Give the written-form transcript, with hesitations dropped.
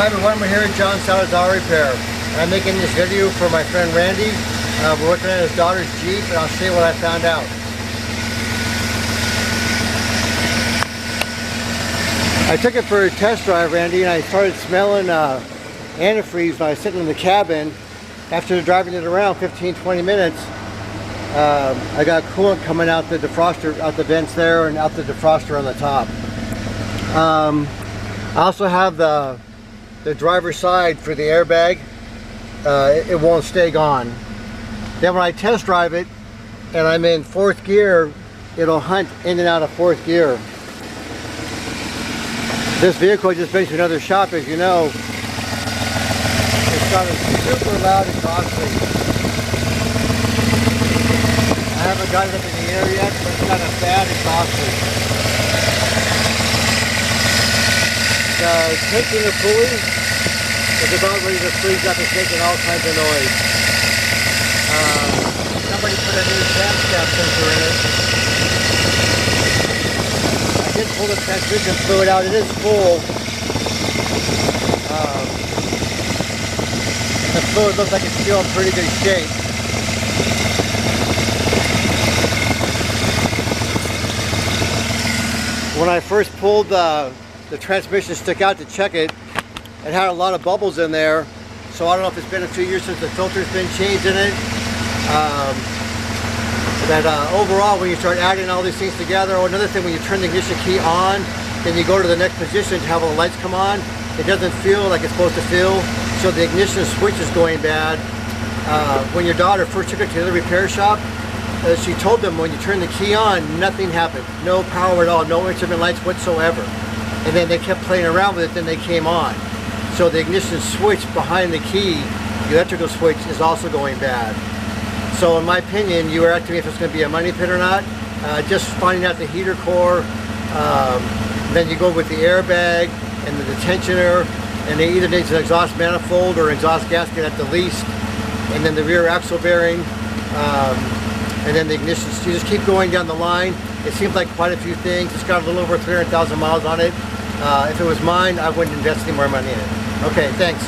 Hi everyone, we're here at John Sadler's Auto Repair. And I'm making this video for my friend Randy. We're working on his daughter's Jeep, and I'll show you what I found out. I took it for a test drive, Randy, and I started smelling antifreeze when I was sitting in the cabin. After driving it around 15-20 minutes, I got coolant coming out the defroster, out the vents there, and out the defroster on the top. I also have the driver's side for the airbag. It won't stay gone. Then when I test drive it and I'm in 4th gear, it'll hunt in and out of 4th gear. This vehicle just been to another shop, as you know. It's got a super loud exhaust leak. I haven't got it up in the air yet, but it's got a bad exhaust leak. The tensioner pulley is about ready to freeze up. It's making all kinds of noise. Somebody put a new camshaft sensor in it. I did pull the transmission fluid out. It is full. The fluid looks like it's still in pretty good shape. When I first pulled the transmission stick out to check it, it had a lot of bubbles in there, so I don't know if it's been a few years since the filter's been changed in it. Overall, when you start adding all these things together, another thing, when you turn the ignition key on, then you go to the next position to have all the lights come on, it doesn't feel like it's supposed to feel, so the ignition switch is going bad. When your daughter first took it to the repair shop, she told them when you turn the key on, nothing happened. No power at all, no instrument lights whatsoever. And then they kept playing around with it, then they came on. So the ignition switch behind the key, the electrical switch, is also going bad. So in my opinion, you were asking me if it's going to be a money pit or not. Just finding out the heater core, then you go with the airbag and the tensioner, and they either needs an exhaust manifold or exhaust gasket at the least, and then the rear axle bearing, and then the ignition. You just keep going down the line. It seems like quite a few things. It's got a little over 300,000 miles on it. If it was mine, I wouldn't invest any more money in it. Okay, thanks.